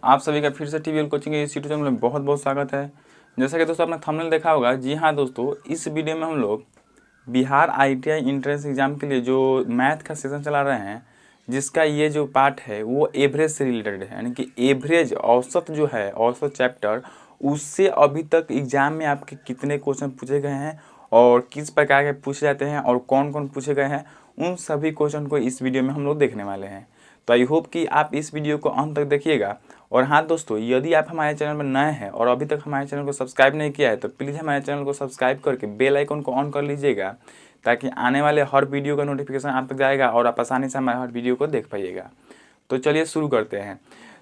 आप सभी का फिर से टीवीएल कोचिंग के इस यूट्यूब चैनल में बहुत बहुत स्वागत है। जैसा कि दोस्तों आपने थंबनेल देखा होगा, जी हाँ दोस्तों, इस वीडियो में हम लोग बिहार आईटीआई एंट्रेंस एग्जाम के लिए जो मैथ का सेशन चला रहे हैं, जिसका ये जो पार्ट है वो एवरेज से रिलेटेड है। यानी कि एवरेज औसत जो है, औसत चैप्टर, उससे अभी तक एग्जाम में आपके कितने क्वेश्चन पूछे गए हैं और किस प्रकार के पूछे जाते हैं और कौन कौन पूछे गए हैं, उन सभी क्वेश्चन को इस वीडियो में हम लोग देखने वाले हैं। तो आई होप कि आप इस वीडियो को अंत तक देखिएगा। और हाँ दोस्तों, यदि आप हमारे चैनल में नए हैं और अभी तक हमारे चैनल को सब्सक्राइब नहीं किया है तो प्लीज़ हमारे चैनल को सब्सक्राइब करके बेल आइकन को ऑन कर लीजिएगा, ताकि आने वाले हर वीडियो का नोटिफिकेशन आप तक जाएगा और आप आसानी से हमारे हर वीडियो को देख पाइएगा। तो चलिए शुरू करते हैं।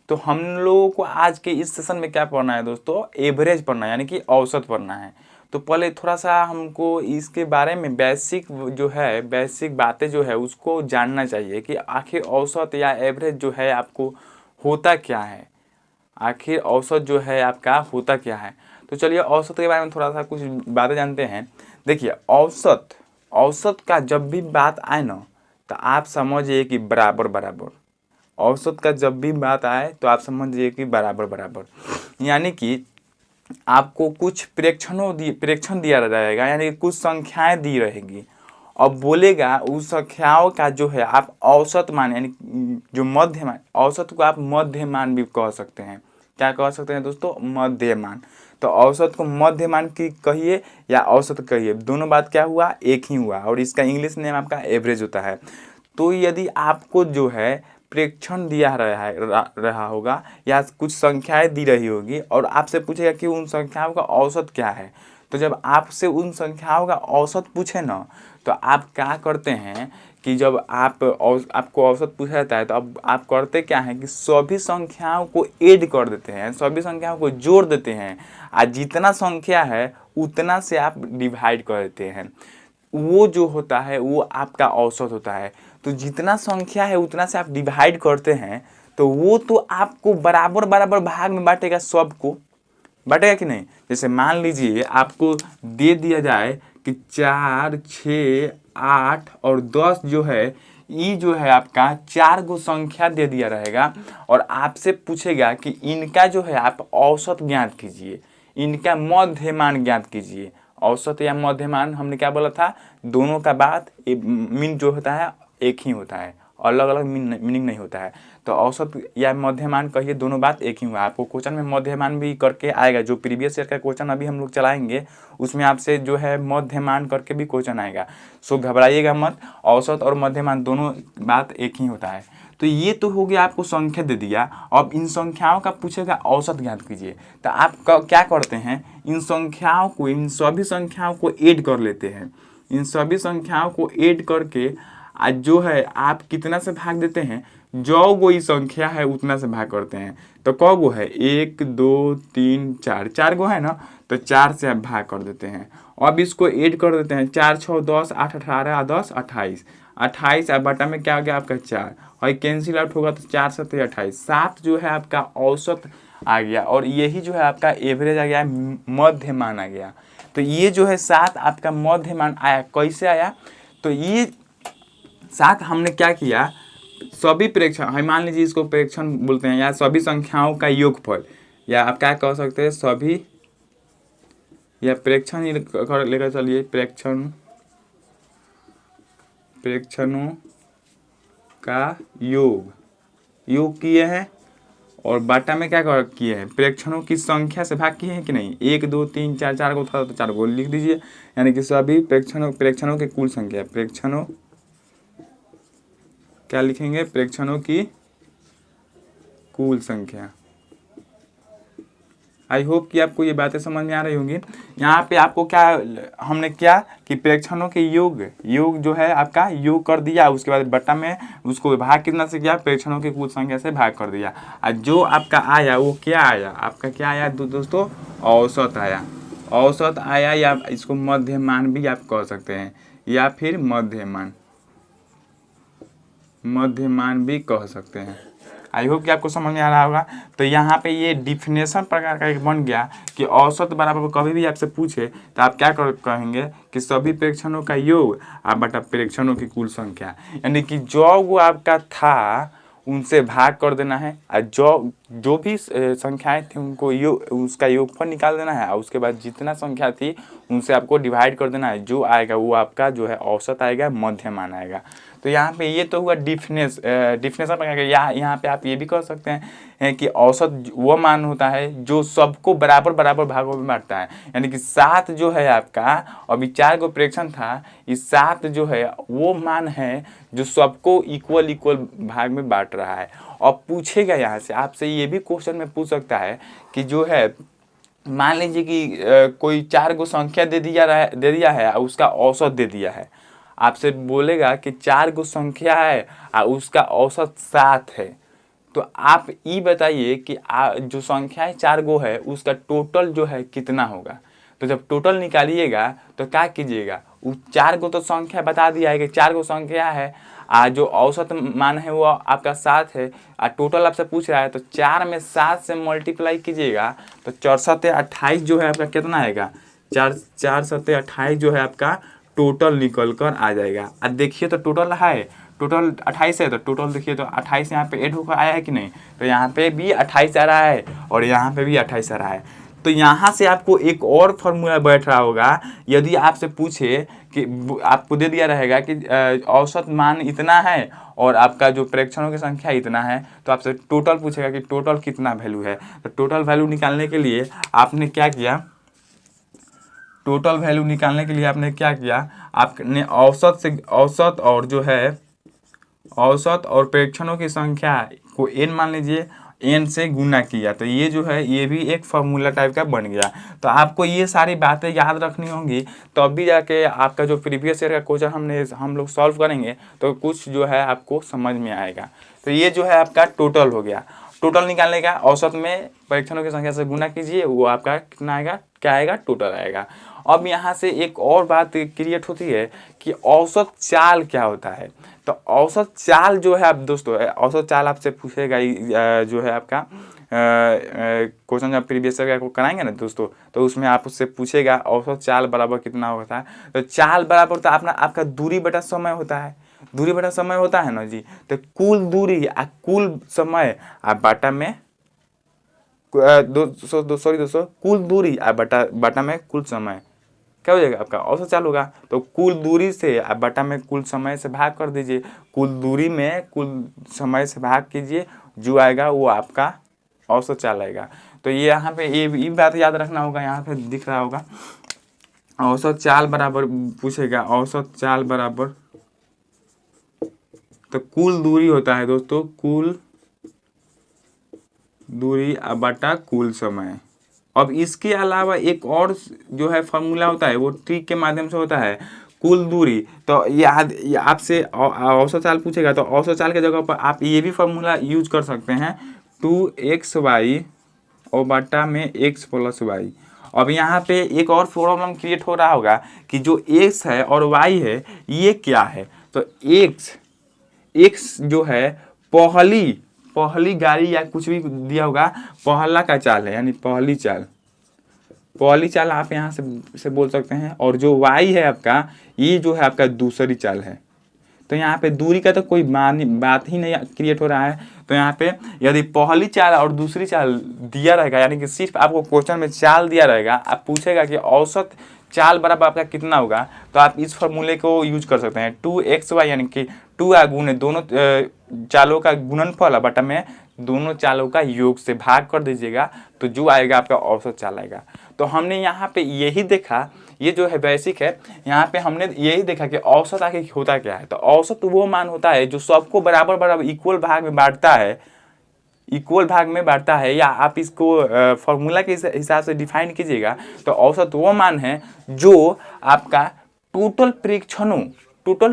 तो हम लोगों को आज के इस सेशन में क्या पढ़ना है दोस्तों? एवरेज पढ़ना है, यानी कि औसत पढ़ना है। तो पहले थोड़ा सा हमको इसके बारे में बेसिक बातें जो है उसको जानना चाहिए कि आखिर औसत या एवरेज जो है आपको होता क्या है, आखिर औसत जो है आपका होता क्या है। तो चलिए औसत के बारे में थोड़ा सा कुछ बातें जानते हैं। देखिए, औसत का जब भी बात आए ना, तो आप समझिए कि बराबर बराबर। औसत का जब भी बात आए तो आप समझिए कि बराबर बराबर, यानी कि आपको कुछ प्रेक्षण दिया जाएगा, यानी कि कुछ संख्याएं दी रहेगी। अब बोलेगा उस संख्याओं का जो है आप औसत मान, यानी जो मध्य मान, औसत को आप मध्य मान भी कह सकते हैं। क्या कह सकते हैं दोस्तों? मध्य मान। तो औसत को मध्य मान की कहिए या औसत कहिए, दोनों बात क्या हुआ? एक ही हुआ। और इसका इंग्लिश नेम आपका एवरेज होता है। तो यदि आपको जो है प्रेक्षण दिया रहा होगा या कुछ संख्याएं दी रही होगी और आपसे पूछेगा कि उन संख्याओं का औसत क्या है, तो जब आपसे उन संख्याओं का औसत पूछे ना, तो आप क्या करते हैं कि जब आपको औसत पूछा जाता है तो अब आप करते क्या हैं कि सभी संख्याओं को ऐड कर देते हैं, सभी संख्याओं को जोड़ देते हैं, और जितना संख्या है उतना से आप डिवाइड कर देते हैं। वो जो होता है वो आपका औसत होता है। तो जितना संख्या है उतना से आप डिवाइड करते हैं, तो वो तो आपको बराबर बराबर भाग में बांटेगा, सबको बांटेगा कि नहीं। जैसे मान लीजिए आपको दे दिया जाए कि 4, 6, 8 और 10 जो है, ये जो है आपका 4 गो संख्या दे दिया रहेगा और आपसे पूछेगा कि इनका जो है आप औसत ज्ञात कीजिए, इनका मध्यमान ज्ञात कीजिए। औसत या मध्यमान हमने क्या बोला था? दोनों का बात मीन जो होता है एक ही होता है, अलग अलग मीनिंग नहीं होता है। तो औसत या मध्यमान कहिए, दोनों बात एक ही हुआ। आपको क्वेश्चन में मध्यमान भी करके आएगा, जो प्रीवियस ईयर का क्वेश्चन अभी हम लोग चलाएंगे उसमें आपसे जो है मध्यमान करके भी क्वेश्चन आएगा। सो घबराइएगा मत, औसत और मध्यमान दोनों बात एक ही होता है। तो ये तो हो गया, आपको संख्या दे दिया। अब इन संख्याओं का पूछेगा औसत ज्ञात कीजिए, तो आप क्या करते हैं? इन सभी संख्याओं को ऐड कर लेते हैं। इन सभी संख्याओं को ऐड करके आज जो है आप कितना से भाग देते हैं? जो कोई संख्या है उतना से भाग करते हैं। तो कौ गो है? 1, 2, 3, 4, 4 गो है ना, तो 4 से आप भाग कर देते हैं। अब इसको ऐड कर देते हैं, 4, 6, 10, 8, 18, 10, 28, 28 अब बटा में क्या हो गया आपका 4, और कैंसिल आउट होगा तो 4 7 28, 7 जो है आपका औसत आ गया। और यही जो है आपका एवरेज आ गया, मध्य मान आ गया। तो ये जो है 7 आपका मध्य मान आया। कैसे आया? तो ये 7 हमने क्या किया, सभी प्रेक्षण, हम मान लीजिए इसको प्रेक्षण बोलते हैं, या सभी संख्याओं का योगफल, या आप क्या कह सकते हैं सभी, या प्रेक्षण लेकर चलिए, प्रेक्षणों का योग किए हैं और बाटा में क्या किए हैं? प्रेक्षणों की संख्या से भाग किए हैं कि नहीं। 1, 2, 3, 4, 4 को था तो 4 को लिख दीजिए, यानी कि सभी प्रेक्षणों की कुल संख्या, प्रेक्षणों क्या लिखेंगे? प्रेक्षणों की कुल संख्या। आई होप कि आपको ये बातें समझ में आ रही होंगी। यहाँ पे आपको क्या हमने किया कि प्रेक्षणों के योग जो है आपका योग कर दिया, उसके बाद बट्टा में उसको भाग कितना से किया? प्रेक्षणों की कुल संख्या से भाग कर दिया। और जो आपका आया वो क्या आया? आपका क्या आया दोस्तों? औसत आया। औसत आया, या इसको मध्यमान भी आप कह सकते हैं, या फिर मध्यमान भी कह सकते हैं। आई होप कि आपको समझ में आ रहा होगा। तो यहाँ पे ये डिफिनेशन प्रकार का एक बन गया कि औसत बराबर कभी भी आपसे पूछे तो आप क्या कहेंगे कि सभी प्रेक्षणों का योग बटा प्रेक्षणों की कुल संख्या, यानी कि जो वो आपका था उनसे भाग कर देना है और जो भी संख्याएं थी उनको उसका योगफल निकाल देना है और उसके बाद जितना संख्या थी उनसे आपको डिवाइड कर देना है। जो आएगा वो आपका जो है औसत आएगा, मध्यमान आएगा। तो यहाँ पे ये तो हुआ डिफिनेशन का। यहाँ पे आप ये भी कर सकते हैं कि औसत वो मान होता है जो सबको बराबर बराबर भागों में बांटता है। यानी कि 7 जो है आपका, अभी 4 को प्रेक्षण था, इस 7 जो है वो मान है जो सबको इक्वल इक्वल भाग में बांट रहा है। और पूछेगा यहाँ से आपसे ये भी क्वेश्चन में पूछ सकता है कि जो है मान लीजिए कि कोई 4 को संख्या दे दिया है और उसका औसत दे दिया है। आपसे बोलेगा कि 4 को संख्या है और उसका औसत 7 है। तो आप ये बताइए कि जो संख्या है 4 गो है उसका टोटल जो है कितना होगा। तो जब टोटल निकालिएगा तो क्या कीजिएगा, उस 4 को तो संख्या बता दिया है कि 4 को संख्या है, जो औसत मान है वो आपका 7 है और टोटल आपसे पूछ रहा है। तो 4 में 7 से मल्टीप्लाई कीजिएगा तो 4 7 28 जो है आपका कितना आएगा, 4 7 28 जो है आपका टोटल निकल कर आ जाएगा। अब देखिए तो टोटल है, टोटल 28 है, तो टोटल देखिए तो 28 यहाँ पे ऐड होकर आया है कि नहीं। तो यहाँ पे भी 28 आ रहा है और यहाँ पे भी 28 आ रहा है। तो यहाँ से आपको एक और फॉर्मूला बैठ रहा होगा। यदि आपसे पूछे कि आपको दे दिया रहेगा कि औसत मान इतना है और आपका जो प्रेक्षणों की संख्या इतना है, तो आपसे टोटल पूछेगा कि टोटल कितना वैल्यू है। तो टोटल वैल्यू निकालने के लिए आपने क्या किया, टोटल वैल्यू निकालने के लिए आपने क्या किया, आपने औसत और जो है औसत और प्रेक्षणों की संख्या को n मान लीजिए, n से गुना किया। तो ये जो है ये भी एक फॉर्मूला टाइप का बन गया। तो आपको ये सारी बातें याद रखनी होंगी, तो अभी जाके आपका जो प्रीवियस ईयर का क्वेश्चन हम लोग सॉल्व करेंगे तो कुछ जो है आपको समझ में आएगा। तो ये जो है आपका टोटल हो गया। टोटल निकालने का औसत में परीक्षणों की संख्या से गुना कीजिए, वो आपका कितना आएगा, क्या आएगा, टोटल आएगा। अब यहाँ से एक और बात क्रिएट होती है कि औसत चाल क्या होता है। तो औसत चाल जो है आप दोस्तों, औसत चाल आपसे पूछेगा जो है आपका क्वेश्चन जब प्रीवियस ईयर को कराएंगे ना दोस्तों, तो उसमें आप उससे पूछेगा औसत चाल बराबर कितना होता है। तो चाल बराबर तो आपका दूरी बटा समय होता है, दूरी बटा समय होता है ना जी। तो कुल दूरी आ कुल समय आ बाटा में दोस्तों कुल दूरी आ बाटा में कुल समय क्या हो जाएगा, आपका औसत चाल होगा। तो कुल दूरी से आप बटा में कुल समय से भाग कर दीजिए, कुल दूरी में कुल समय से भाग कीजिए, जो आएगा वो आपका औसत चाल आएगा। तो ये यहाँ पे ये बात याद रखना होगा, यहाँ पे दिख रहा होगा औसत चाल बराबर पूछेगा, औसत चाल बराबर तो कुल दूरी होता है दोस्तों, कुल दूरी बटा कुल समय। अब इसके अलावा एक और जो है फॉर्मूला होता है, वो ट्रिक के माध्यम से होता है, कुल दूरी। तो ये आपसे औसत चाल पूछेगा तो औसत चाल के जगह पर आप ये भी फॉर्मूला यूज कर सकते हैं, 2xy और बटा में x प्लस y। अब यहाँ पे एक और प्रॉब्लम क्रिएट हो रहा होगा कि जो x है और y है ये क्या है। तो x जो है पहली गाड़ी या कुछ भी दिया होगा, पहला का चाल है, यानी पहली चाल आप यहाँ से बोल सकते हैं। और जो y है आपका, ये जो है आपका दूसरी चाल है। तो यहाँ पे दूरी का तो कोई बात ही नहीं क्रिएट हो रहा है। तो यहाँ पे यदि पहली चाल और दूसरी चाल दिया रहेगा, यानी कि सिर्फ आपको क्वेश्चन में चाल दिया रहेगा, आप पूछेगा कि औसत चाल बराबर आपका कितना होगा, तो आप इस फॉर्मूले को यूज कर सकते हैं, 2xy यानी कि 2 गुने दोनों चालों का गुणनफल बटा में दोनों चालों का योग से भाग कर दीजिएगा, तो जो आएगा आपका औसत चाल आएगा। तो हमने यहाँ पे यही देखा, ये जो है बेसिक है, यहाँ पे हमने यही देखा कि औसत आगे होता क्या है। तो औसत वो मान होता है जो सबको बराबर बराबर इक्वल भाग में बांटता है, या आप इसको फॉर्मूला के हिसाब से डिफाइन कीजिएगा। तो औसत वो मान है जो आपका टोटल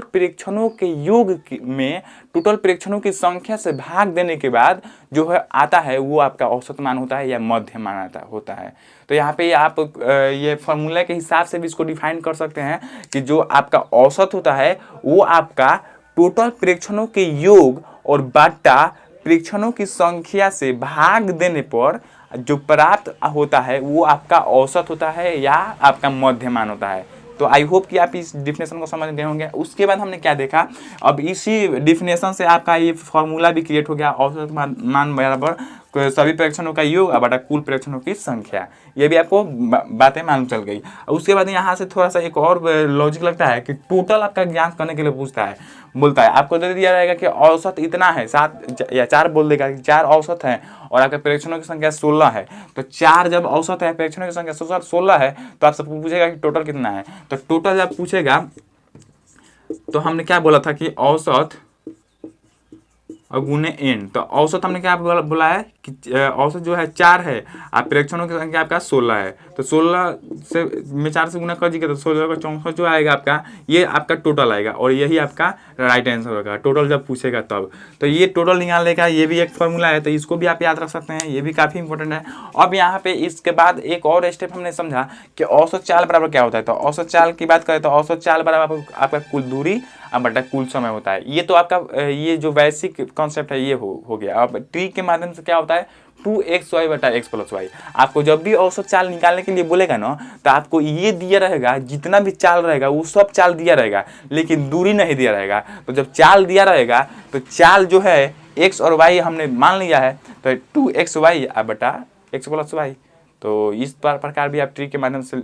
प्रेक्षणों के योग में टोटल प्रेक्षणों की संख्या से भाग देने के बाद जो है आता है, वो आपका औसत मान होता है या मध्य मान होता है। तो यहाँ पे आप ये फॉर्मूला के हिसाब से भी इसको डिफाइन कर सकते हैं कि जो आपका औसत होता है वो आपका टोटल प्रेक्षणों के योग और बटा प्रेक्षणों की संख्या से भाग देने पर जो प्राप्त होता है वो आपका औसत होता है या आपका मध्य मान होता है। तो आई होप कि आप इस डिफिनेशन को समझ गए होंगे। उसके बाद हमने क्या देखा, अब इसी डिफिनेशन से आपका ये फॉर्मूला भी क्रिएट हो गया, औसत मान बराबर सभी प्रेक्षणों का योग बटा कुल प्रेक्षणों की संख्या। ये भी आपको बातें मालूम चल गई। उसके बाद यहाँ से थोड़ा सा एक और लॉजिक लगता है कि टोटल आपका ज्ञान करने के लिए पूछता है, बोलता है आपको दे दिया रहेगा कि औसत इतना है, 7 या 4 बोल देगा कि 4 औसत है और आपके प्रेक्षणों की संख्या 16 है। तो 4 जब औसत है, प्रेक्षणों की संख्या 16 है, तो आपसे पूछेगा कि टोटल कितना है। तो टोटल जब पूछेगा तो हमने क्या बोला था कि औसत और गुने एन। तो औसत हमने क्या बोला है कि औसत जो है 4 है, आप प्रेक्षणों की संख्या आपका 16 है, तो 16 से में 4 से गुना कर दीजिए तो 16 का 64 जो आएगा आपका, ये आपका टोटल आएगा और यही आपका राइट आंसर होगा टोटल जब पूछेगा तब। तो ये टोटल निकालने का ये भी एक फॉर्मूला है, तो इसको भी आप याद रख सकते हैं, ये भी काफ़ी इंपॉर्टेंट है। अब यहाँ पे इसके बाद एक और स्टेप हमने समझा कि औसत चाल बराबर क्या होता है। तो औसत चाल की बात करें तो औसत चाल बराबर आपका कुल दूरी बटा कुल समय होता है। ये तो आपका ये जो बेसिक कॉन्सेप्ट है ये हो गया। अब ट्री के माध्यम से क्या होता है, 2xy बटा x प्लस वाई। आपको जब भी औसत चाल निकालने के लिए बोलेगा ना, तो आपको ये दिया रहेगा, जितना भी चाल रहेगा वो सब चाल दिया रहेगा, लेकिन दूरी नहीं दिया रहेगा। तो जब चाल दिया रहेगा तो चाल जो है x और y हमने मान लिया है, तो 2xy बटा x प्लस वाई। तो इस प्रकार भी आप ट्री के माध्यम से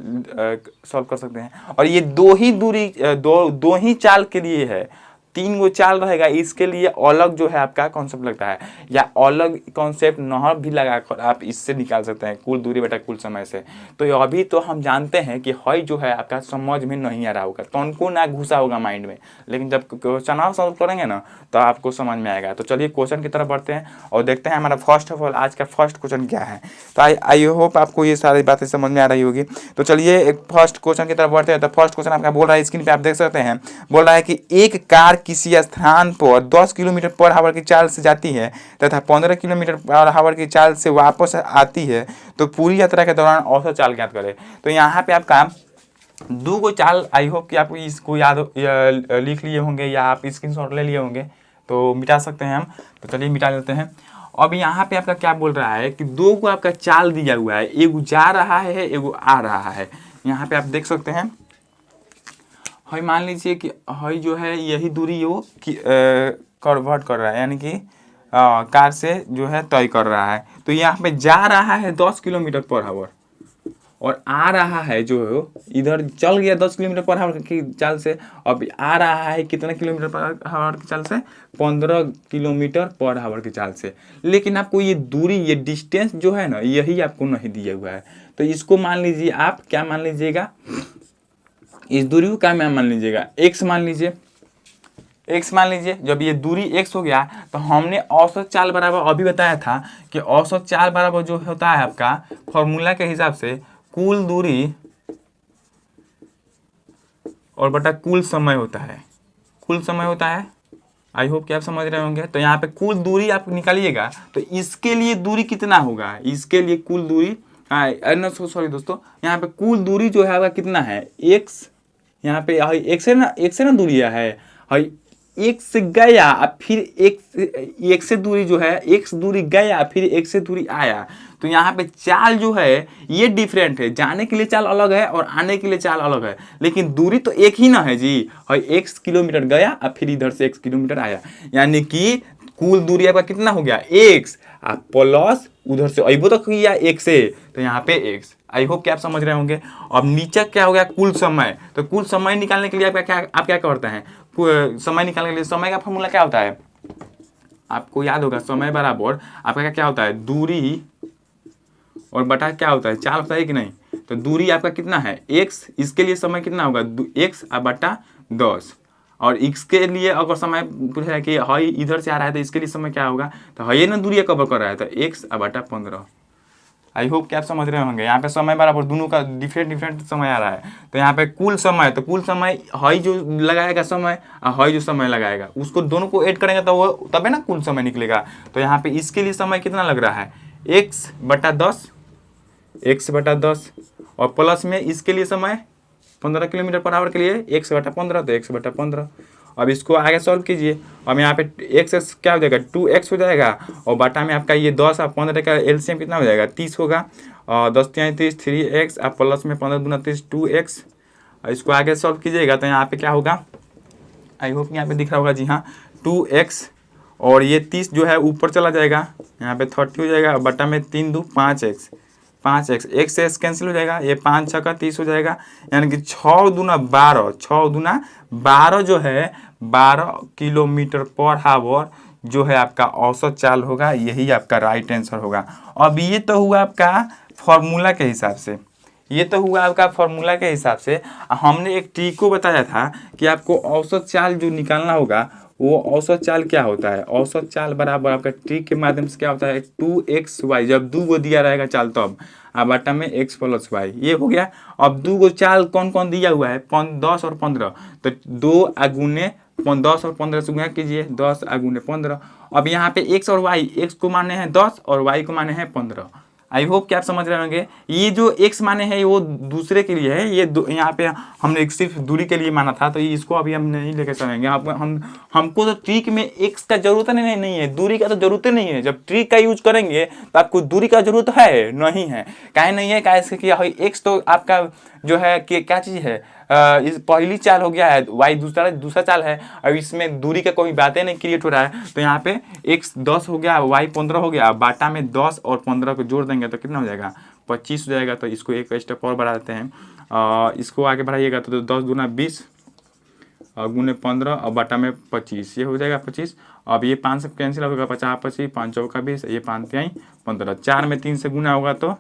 सॉल्व कर सकते हैं। और ये दो ही दूरी दो ही चाल के लिए है, 3 गो चाल रहेगा, इसके लिए अलग जो है आपका कॉन्सेप्ट लगता है, या अलग कॉन्सेप्ट न भी लगा कर आप इससे निकाल सकते हैं कुल दूरी बटा कुल समय से। तो अभी तो हम जानते हैं कि हई जो है आपका समझ में नहीं आ रहा होगा, तो उनको ना घुसा होगा माइंड में, लेकिन जब क्वेश्चन सॉल्व करेंगे ना तो आपको समझ में आएगा। तो चलिए क्वेश्चन की तरफ बढ़ते हैं और देखते हैं हमारा फर्स्ट ऑफ ऑल आज का फर्स्ट क्वेश्चन क्या है। तो आई होप आपको ये सारी बातें समझ में आ रही होगी। तो चलिए एक फर्स्ट क्वेश्चन की तरफ बढ़ते हैं। तो फर्स्ट क्वेश्चन आपका बोल रहा है, स्क्रीन पे आप देख सकते हैं, बोल रहा है कि एक कार किसी स्थान पर 10 किलोमीटर पर आवर की चाल से जाती है तथा 15 किलोमीटर पर आवर की चाल से वापस आती है, तो पूरी यात्रा के दौरान औसत चाल ज्ञात करें। तो यहाँ पे आपका 2 गो चाल, आई होप कि आप इसको याद लिख लिए होंगे या आप स्क्रीनशॉट ले लिए होंगे, तो मिटा सकते हैं हम। तो चलिए मिटा लेते हैं। अब यहाँ पे आपका क्या बोल रहा है कि 2 को आपका चाल दिया हुआ है, एगो जा रहा है एगो आ रहा है। यहाँ पे आप देख सकते हैं, हई मान लीजिए कि हई जो है यही दूरी वो कन्वर्ट कर रहा है, यानी कि कार से जो है तय कर रहा है। तो यहाँ पे जा रहा है 10 किलोमीटर पर आवर और आ रहा है जो इधर चल गया 10 किलोमीटर पर आवर की चाल से, अब आ रहा है कितने किलोमीटर पर आवर की चाल से, 15 किलोमीटर पर आवर की चाल से। लेकिन आपको ये दूरी, ये डिस्टेंस जो है ना, यही आपको नहीं दिया हुआ है। तो इसको मान लीजिए आप क्या मान लीजिएगा, इस दूरी को क्या मान लीजिएगा, x मान लीजिए, x मान लीजिए। जब ये दूरी x हो गया तो हमने औसत चाल बराबर अभी बताया था कि औसत चाल बराबर जो होता है आपका फॉर्मूला के हिसाब से कुल दूरी और बटा कुल समय होता है, कुल समय होता है। आई होप कि आप समझ रहे होंगे। तो यहाँ पे कुल दूरी आप निकालिएगा तो इसके लिए दूरी कितना होगा, इसके लिए कुल दूरी सॉरी दोस्तों, यहाँ पे कुल दूरी जो है आपका कितना है, x, यहाँ पे एक से ना दूरी है, एक से गया फिर एक से दूरी जो है, एक से दूरी गया फिर एक से दूरी आया। तो यहाँ पे चाल जो है ये डिफरेंट है, जाने के लिए चाल अलग है और आने के लिए चाल अलग है, लेकिन दूरी तो एक ही ना है जी। 1 किलोमीटर गया और फिर इधर से 1 किलोमीटर आया, यानी कि कुल दूरी आपका कितना हो गया, x प्लस उधर से अबो तक किया 1 से, तो यहाँ पे x। आई होप कि आप समझ रहे होंगे। अब नीचे क्या हो गया, कुल समय। तो कुल समय निकालने के लिए आप क्या करते हैं, समय निकालने के लिए समय का फॉर्मूला क्या होता है, आपको याद होगा, समय बराबर आपका क्या होता है, दूरी और बटा क्या होता है, चाल होता है कि नहीं। तो दूरी आपका कितना है x, इसके लिए समय कितना होगा x बटा 10, और x के लिए अगर समय पूछा है कि हई इधर से आ रहा है तो इसके लिए समय क्या होगा, तो हई ना दूरी कवर कर रहा है, तो x बटा 15। आई होप कि आप समझ रहे होंगे। यहाँ पे समय बराबर दोनों का डिफरेंट समय आ रहा है। तो यहाँ पे कुल समय, तो कुल समय हई जो लगाएगा समय और हई जो समय लगाएगा उसको दोनों को ऐड करेंगे तो वो तबे ना कुल समय निकलेगा। तो यहाँ पे इसके लिए समय कितना लग रहा है, x बटा 10 और प्लस में इसके लिए समय 15 किलोमीटर पर आवर के लिए x बटा 15, तो x बटा 15। अब इसको आगे सॉल्व कीजिए। अब यहाँ पे x क्या हो जाएगा, 2x हो जाएगा, और बटा में आपका ये 10 और 15 का एलसीएम कितना हो जाएगा, 30 होगा, और 10 3 30, 3x और प्लस में 15 दूना 30, 2x, और इसको आगे सॉल्व कीजिएगा तो यहाँ पे क्या होगा, आई होप यहाँ पे दिख रहा होगा, जी हाँ 2x और ये 30 जो है ऊपर चला जाएगा, यहाँ पे 30 हो जाएगा, बटा में 3 2 5x, 5x x से x कैंसिल हो जाएगा, ये 5 6 का 30 हो जाएगा, यानी कि 6 दूना 12, 6 दूना 12 जो है 12 किलोमीटर पर हावर जो है आपका औसत चाल होगा। यही आपका राइट आंसर होगा। अब ये तो हुआ आपका फॉर्मूला के हिसाब से, ये तो हुआ आपका फॉर्मूला के हिसाब से। हमने एक ट्रिक को बताया था कि आपको औसत चाल जो निकालना होगा वो औसत चाल क्या होता है, औसत चाल बराबर आपका ट्रिक के माध्यम से क्या होता है 2xy, जब 2 को दिया रहेगा चाल तब बटा में x प्लस वाई, ये हो गया। अब 2 को चाल कौन कौन दिया हुआ है 10 और 15, तो 2 अगुने 10 और 15 से गुणा कीजिए, 10 अगुने 15। अब यहाँ पे x और y, x को माने हैं 10 और y को माने हैं 15। आई होप कि आप समझ रहे होंगे। ये जो x माने हैं वो दूसरे के लिए है, ये यहाँ पे हमने सिर्फ दूरी के लिए माना था, तो इसको अभी हम नहीं लेकर चलेंगे। हमको तो ट्रिक में x का जरूरत नहीं है, दूरी का तो जरूरत नहीं है। जब ट्रिक का यूज करेंगे तो आपको दूरी का जरूरत है नहीं है, काहे नहीं है, काहे कि x तो आपका जो है कि क्या चीज़ है, इस पहली चाल हो गया है, y दूसरा चाल है, और इसमें दूरी का कोई बातें नहीं क्रिएट हो रहा है। तो यहाँ पे x 10 हो गया, y 15 हो गया, बाटा में 10 और 15 को जोड़ देंगे तो कितना हो जाएगा 25 हो जाएगा। तो इसको एक स्टेप और बढ़ा देते हैं, इसको आगे बढ़ाइएगा तो 10 दूना 20 और गुने 15 और बाटा में 25, ये हो जाएगा 25। अब ये 5 से कैंसिल होगा, 50 25 5 चौका 20, ये 5 5 15, 4 में 3 से गुना होगा तो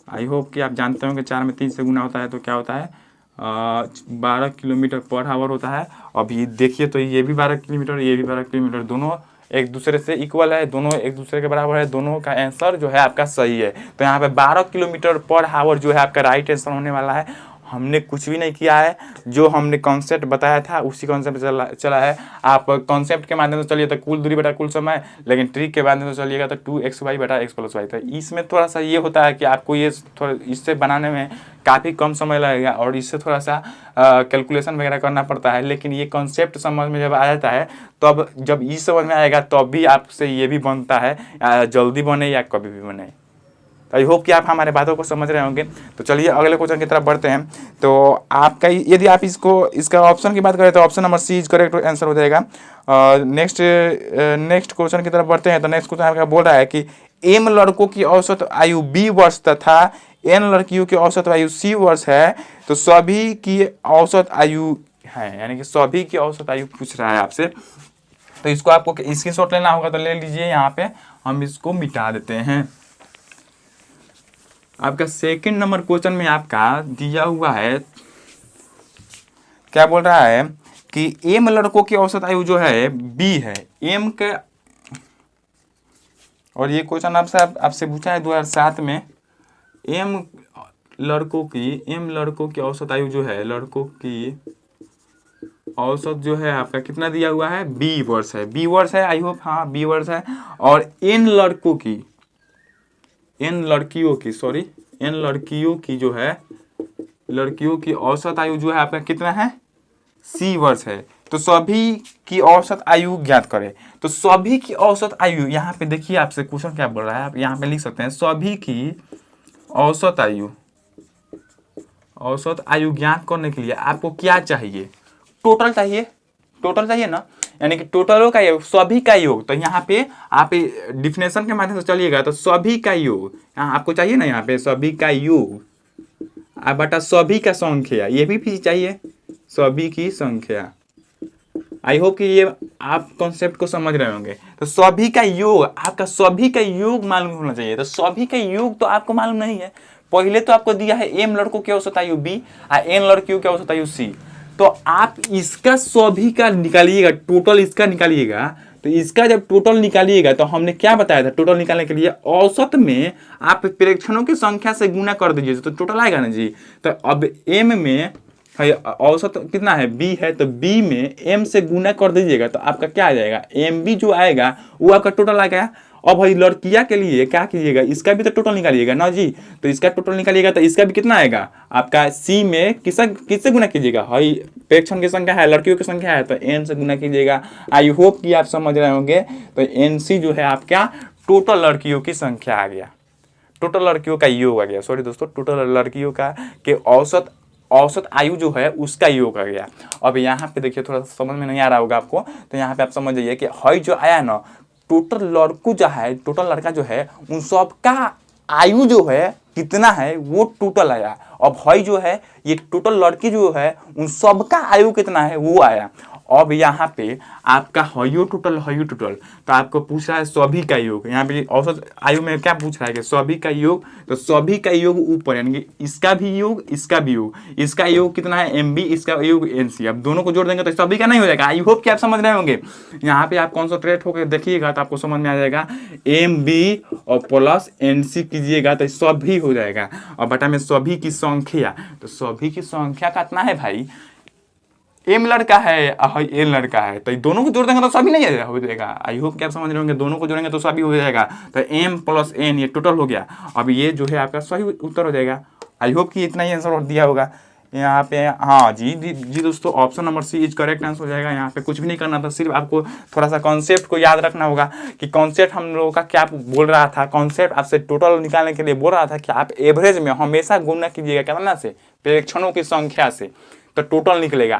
आई होप कि आप जानते होंगे 4 में 3 से गुना होता है तो क्या होता है 12 किलोमीटर पर आवर होता है। अभी देखिए तो ये भी 12 किलोमीटर, ये भी 12 किलोमीटर, दोनों एक दूसरे से इक्वल है, दोनों एक दूसरे के बराबर है, दोनों का आंसर जो है आपका सही है। तो यहाँ पे 12 किलोमीटर पर आवर जो है आपका राइट आंसर होने वाला है। हमने कुछ भी नहीं किया है, जो हमने कॉन्सेप्ट बताया था उसी कॉन्सेप्ट चला है। आप कॉन्सेप्ट के माध्यम से चलिए तो कुल दूरी बटा कुल समय, लेकिन ट्रिक के माध्यम से चलिएगा तो 2xy बटा x प्लस वाई। तो इसमें थोड़ा सा ये होता है कि आपको ये थोड़ा इससे बनाने में काफ़ी कम समय लगेगा और इससे थोड़ा सा कैलकुलेशन वगैरह करना पड़ता है, लेकिन ये कॉन्सेप्ट समझ में जब आ जाता है तब जब ये समझ में आएगा तब भी आपसे ये भी बनता है, जल्दी बने या कभी भी बने। आई होप कि आप हमारे बातों को समझ रहे होंगे। तो चलिए अगले क्वेश्चन की तरफ बढ़ते हैं। तो आपका यदि आप इसका ऑप्शन की बात करें तो option number C is correct answer हो जाएगा। नेक्स्ट क्वेश्चन की तरफ बढ़ते हैं। तो नेक्स्ट क्वेश्चन आपका बोल रहा है कि m लड़कों की औसत आयु 20 वर्ष तथा n लड़कियों की औसत आयु 30 वर्ष है, तो सभी की औसत आयु है, यानी कि सभी की औसत आयु पूछ रहा है आपसे। तो इसको आपको स्क्रीनशॉट लेना होगा तो ले लीजिए, यहाँ पे हम इसको मिटा देते हैं। आपका सेकंड नंबर क्वेश्चन में आपका दिया हुआ है, क्या बोल रहा है कि m लड़कों की औसत आयु जो है b है, m के, और ये क्वेश्चन आपसे पूछा है 2007 में। m लड़कों की औसत आयु जो है, लड़कों की औसत जो है आपका कितना दिया हुआ है 20 वर्ष है, 20 वर्ष है, आई होप हाँ 20 वर्ष है। और n लड़कियों की जो है, लड़कियों की औसत आयु जो है आपका कितना है c वर्ष है। तो सभी की औसत आयु ज्ञात करें। तो सभी की औसत आयु, यहाँ पे देखिए आपसे क्वेश्चन क्या बोल रहा है, आप यहाँ पे लिख सकते हैं सभी की औसत आयु ज्ञात करने के लिए आपको क्या चाहिए, टोटल चाहिए ना, यानी कि टोटलों का योग, सभी का योग। तो यहाँ पे आप डिफिनेशन के माध्यम से चलिएगा तो सभी का योग यहाँ आपको चाहिए ना, यहाँ पे सभी का योग बटा सभी का संख्या, ये भी चाहिए सभी की संख्या। आई होप कि ये आप कॉन्सेप्ट को समझ रहे होंगे। तो सभी का योग, आपका सभी का योग मालूम होना चाहिए। तो सभी का योग तो आपको मालूम नहीं है। पहले तो आपको दिया है m लड़कों की औसत आयु b और n लड़कियों की औसत आयु c। तो आप इसका सभी का निकालिएगा, टोटल इसका निकालिएगा। तो इसका जब टोटल निकालिएगा तो हमने क्या बताया था, टोटल निकालने के लिए औसत में आप प्रेक्षणों की संख्या से गुना कर दीजिए तो टोटल आएगा ना जी। तो अब m में औसत कितना है b है, तो b में m से गुना कर दीजिएगा तो आपका क्या आ जाएगा mb जो आएगा वो आपका टोटल आ गया। अब भाई लड़कियां के लिए क्या कीजिएगा, इसका भी तो टोटल निकालिएगा ना जी। तो इसका टोटल निकालिएगा तो इसका भी कितना आएगा आपका c में किससे गुना कीजिएगा, भाई प्रेक्षण की संख्या है, लड़कियों की संख्या है तो n से गुना कीजिएगा। आई होप कि आप समझ रहे होंगे। तो nc जो है आपका टोटल लड़कियों की संख्या आ गया, टोटल लड़कियों का योग आ गया, सॉरी दोस्तों, टोटल लड़कियों का के औसत औसत आयु जो है उसका योग आ गया। अब यहाँ पे देखिए थोड़ा सा समझ में नहीं आ रहा होगा आपको, तो यहाँ पे आप समझ जाइए कि हई जो आया ना, टोटल लड़कू जो है, टोटल लड़का जो है उन सबका आयु जो है कितना है वो टोटल आया। अब हई जो है ये टोटल लड़की जो है उन सबका आयु कितना है वो आया। अब यहाँ पे आपका हयो टोटल तो आपको पूछ रहा है सभी का योग। यहाँ पे औसत आयु में क्या पूछ रहा है कि सभी का योग, तो सभी का योग ऊपर यानी कि इसका भी योग इसका भी योग, इसका योग कितना है MB, इसका योग NC। अब दोनों को जोड़ देंगे तो सभी का नहीं हो जाएगा। आई होप कि आप समझ रहे होंगे। यहाँ पे आप कॉन्सेंट्रेट होकर देखिएगा तो आपको समझ में आ जाएगा, MB और प्लस NC कीजिएगा तो सभी हो जाएगा। और बटा में सभी की संख्या, तो सभी की संख्या कितना है भाई, M लड़का है N लड़का है, तो दोनों को जोड़ देंगे तो सभी नहीं हो जाएगा। आई होप कि आप समझ रहे होंगे, दोनों को जोड़ेंगे तो सभी हो जाएगा। तो M + N ये टोटल हो गया। अब ये जो है आपका सही उत्तर हो जाएगा। आई होप कि इतना ही आंसर दिया होगा यहाँ पे। हाँ जी दोस्तों, option number C is correct answer हो जाएगा। यहाँ पे कुछ भी नहीं करना था, सिर्फ आपको थोड़ा सा कॉन्सेप्ट को याद रखना होगा कि कॉन्सेप्ट हम लोगों का क्या बोल रहा था। कॉन्सेप्ट आपसे टोटल निकालने के लिए बोल रहा था कि आप एवरेज में हमेशा गुणा कीजिएगा कितना से, प्रेक्षणों की संख्या से, तो टोटल निकलेगा।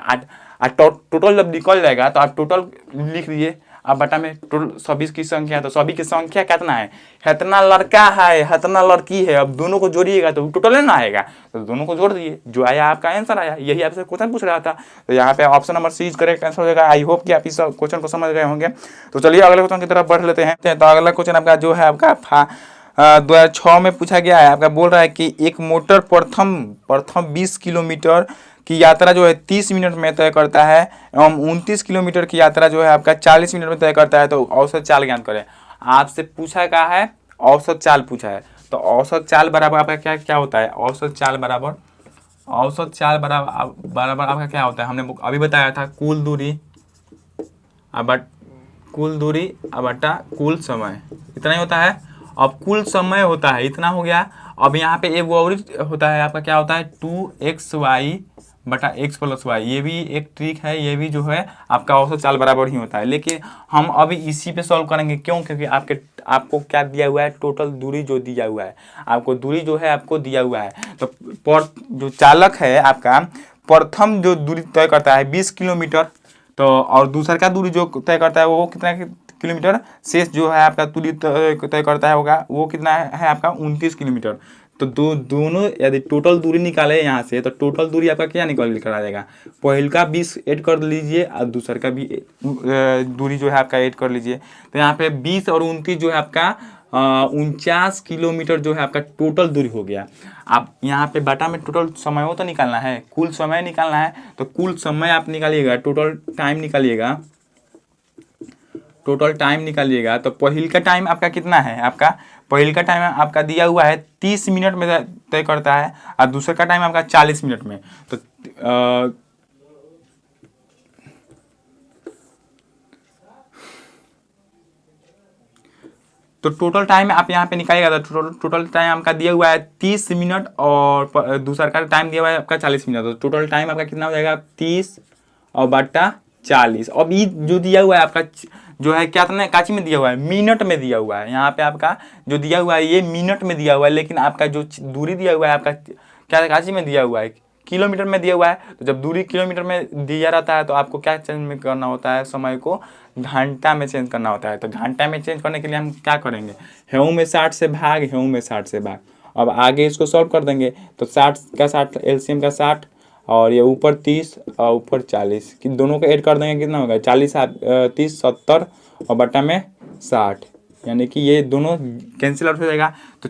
टोटल जब निकल जाएगा तो आप टोटल लिख दीजिए। अब बटा में टोटल सभी की संख्या, तो सभी की संख्या कितना है, इतना लड़का है इतना लड़की है। अब दोनों को जोड़िएगा तो टोटल ना आएगा, तो दोनों को जोड़ दिए, जो आया आपका आंसर आया। यही आपसे क्वेश्चन पूछ रहा था, तो यहाँ पे option number C correct answer हो जाएगा। आई होप कि आप इस क्वेश्चन को समझ रहे होंगे। तो चलिए अगले क्वेश्चन की तरफ बढ़ लेते हैं। तो अगला क्वेश्चन आपका जो है आपका 2006 में पूछा गया है। आपका बोल रहा है कि एक मोटर प्रथम 20 किलोमीटर की यात्रा जो है 30 मिनट में तय करता है एवं 29 किलोमीटर की यात्रा जो है आपका 40 मिनट में तय करता है, तो औसत चाल ज्ञात करें। आपसे पूछा क्या है, औसत चाल पूछा है। तो औसत चाल बराबर आपका क्या क्या होता है, औसत चाल बराबर आपका क्या होता है, हमने अभी बताया था, कुल दूरी बटा कुल समय, इतना ही होता है। अब कुल समय होता है इतना हो गया। अब यहाँ पे एक और होता है आपका, क्या होता है 2xy बटा x + y। ये भी एक ट्रिक है, ये भी जो है आपका औसत चाल बराबर ही होता है। लेकिन हम अभी इसी पे सॉल्व करेंगे, क्यों, क्योंकि आपको क्या दिया हुआ है, टोटल दूरी जो दिया हुआ है, आपको दूरी जो है आपको दिया हुआ है। तो जो चालक है आपका प्रथम जो दूरी तय करता है 20 किलोमीटर, तो और दूसरा का दूरी जो तय करता है वो कितना किलोमीटर, शेष जो है आपका दूरी तय करता है होगा वो कितना है आपका 29 किलोमीटर। तो दोनों यदि टोटल दूरी निकाले यहाँ से, तो टोटल दूरी आपका क्या निकल कर आ जाएगा, पहले का 20 ऐड कर लीजिए और दूसर का भी दूरी जो है आपका ऐड कर लीजिए। तो यहाँ पे 20 और 29 जो है आपका 49 किलोमीटर जो है आपका टोटल दूरी हो गया। आप यहाँ पे बटा में टोटल समय हो तो निकालना है, कुल समय निकालना है। तो कुल समय आप निकालिएगा, टोटल टाइम निकालिएगा। तो पहिल का टाइम आपका कितना है, आपका पहिल का टाइम आपका दिया हुआ है 30 मिनट में तय करता है और दूसरे का टाइम आपका 40 मिनट में। तो टोटल टाइम आप यहाँ पे निकालिएगा, तो टोटल टाइम आपका दिया हुआ है 30 मिनट और दूसरा का टाइम दिया हुआ है आपका 40 मिनट। तो टोटल टाइम आपका कितना हो जाएगा 30 और बटा 40। अब ये जो दिया हुआ है आपका जो है क्या काची में दिया हुआ है, मिनट में दिया हुआ है। यहाँ पे आपका जो दिया हुआ है ये मिनट में दिया हुआ है, लेकिन आपका जो दूरी दिया हुआ है आपका क्या काची में दिया हुआ है, किलोमीटर में दिया हुआ है। तो जब दूरी किलोमीटर में दिया रहता है तो आपको क्या चेंज में करना होता है, समय को घंटा में चेंज करना होता है। तो घंटा में चेंज करने के लिए हम क्या करेंगे, हेऊ में 60 से भाग, हेऊ में 60 से भाग। अब आगे इसको सॉल्व कर देंगे, तो 60 का 60 एलसीएम का 60 और ये ऊपर 30 और ऊपर 40 कि दोनों को ऐड कर देंगे, कितना होगा 40 30 70 और बटा में 60, यानी कि ये दोनों कैंसिल आउट हो जाएगा। तो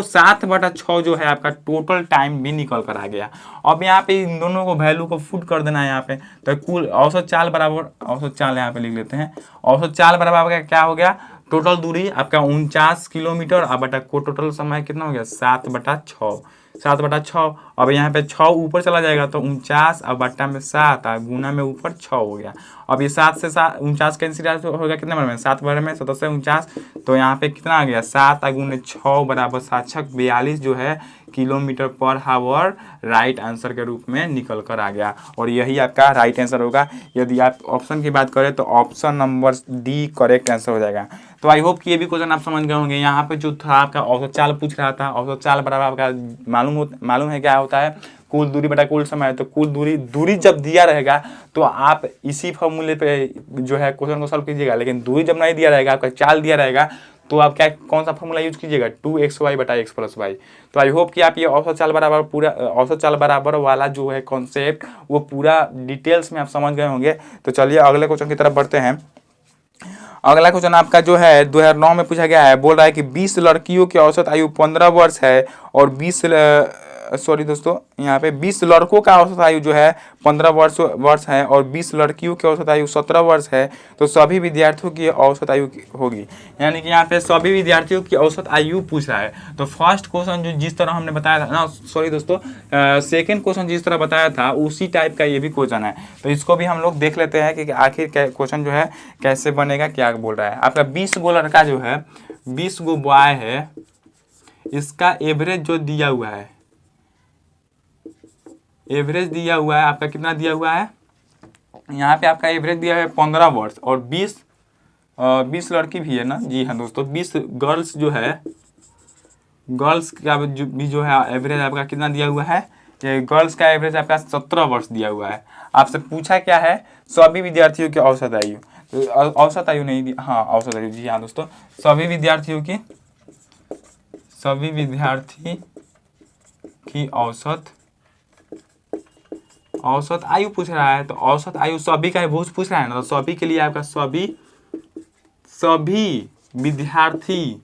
7/6 जो है आपका टोटल टाइम भी निकल कर आ गया। अब यहाँ पे इन दोनों को वैल्यू को फुट कर देना है यहाँ पे। तो कुल औसत चाल बराबर, औसत चाल यहाँ पे लिख लेते हैं, औसत चाल बराबर आपका क्या हो गया, टोटल दूरी आपका 49 किलोमीटर और बटा को टोटल समय कितना हो गया 7/6। अब यहाँ पे 6 ऊपर चला जाएगा तो 49 और बट्टा में 7 और गुना में ऊपर 6 हो गया। अब ये 7 से 49 कैंसिल होगा कितने बार में, 7 बार में 7 से 49। तो यहाँ पे कितना आ गया 7 और गुने 6 बराबर 7×6 42 जो है किलोमीटर पर हावर राइट आंसर के रूप में निकल कर आ गया। और यही आपका राइट आंसर होगा। यदि आप ऑप्शन की बात करें तो option number D correct answer हो जाएगा। तो आई होप कि ये भी क्वेश्चन आप समझ गए होंगे। यहाँ पे जो था आपका औसत चाल पूछ रहा था, औसत चाल बराबर आपका मालूम है क्या होता है, कुल दूरी बटा कुल समय, तो कुल दूरी जब दिया रहेगा तो आप इसी फॉर्मूले पे जो है क्वेश्चन को सॉल्व कीजिएगा। लेकिन दूरी जब नहीं दिया रहेगा, आपका चाल दिया रहेगा, तो आप क्या कौन सा फॉर्मूला यूज कीजिएगा, 2xy बटा x प्लस वाई। तो आई होप कि आप ये औसत चाल बराबर पूरा औसत चाल बराबर वाला जो है कॉन्सेप्ट वो पूरा डिटेल्स में आप समझ गए होंगे। तो चलिए अगले क्वेश्चन की तरफ बढ़ते हैं। अगला क्वेश्चन आपका जो है 2009 में पूछा गया है, बोल रहा है कि 20 लड़कियों की औसत आयु 15 वर्ष है और 20 यहाँ पे 20 लड़कों का औसत आयु जो है 15 वर्ष है और 20 लड़कियों की औसत आयु 17 वर्ष है। तो सभी विद्यार्थियों की औसत आयु होगी, यानी कि यहाँ पे सभी विद्यार्थियों की औसत आयु पूछ रहा है। तो फर्स्ट क्वेश्चन जो जिस तरह हमने बताया था ना, सॉरी दोस्तों, सेकेंड क्वेश्चन जिस तरह बताया था उसी टाइप का ये भी क्वेश्चन है। तो इसको भी हम लोग देख लेते हैं कि आखिर क्वेश्चन जो है कैसे बनेगा, क्या बोल रहा है। आपका 20 गो लड़का जो है, 20 गो बॉय है, इसका एवरेज जो दिया हुआ है, एवरेज दिया हुआ है आपका कितना दिया हुआ है, यहाँ पे आपका एवरेज दिया है 15 वर्ष और 20 लड़की भी है ना, जी हाँ दोस्तों, 20 गर्ल्स जो है, गर्ल्स का जो है एवरेज आपका कितना दिया हुआ है, गर्ल्स का एवरेज आपका 17 वर्ष दिया हुआ है। आपसे पूछा क्या है, सभी विद्यार्थियों की औसत आयु, तो औसत आयु नहीं, हाँ औसत आयु, जी हाँ दोस्तों, सभी विद्यार्थी की औसत आयु पूछ रहा है। तो औसत आयु सभी का पूछ रहा है ना, तो सभी के लिए आपका सभी विद्यार्थी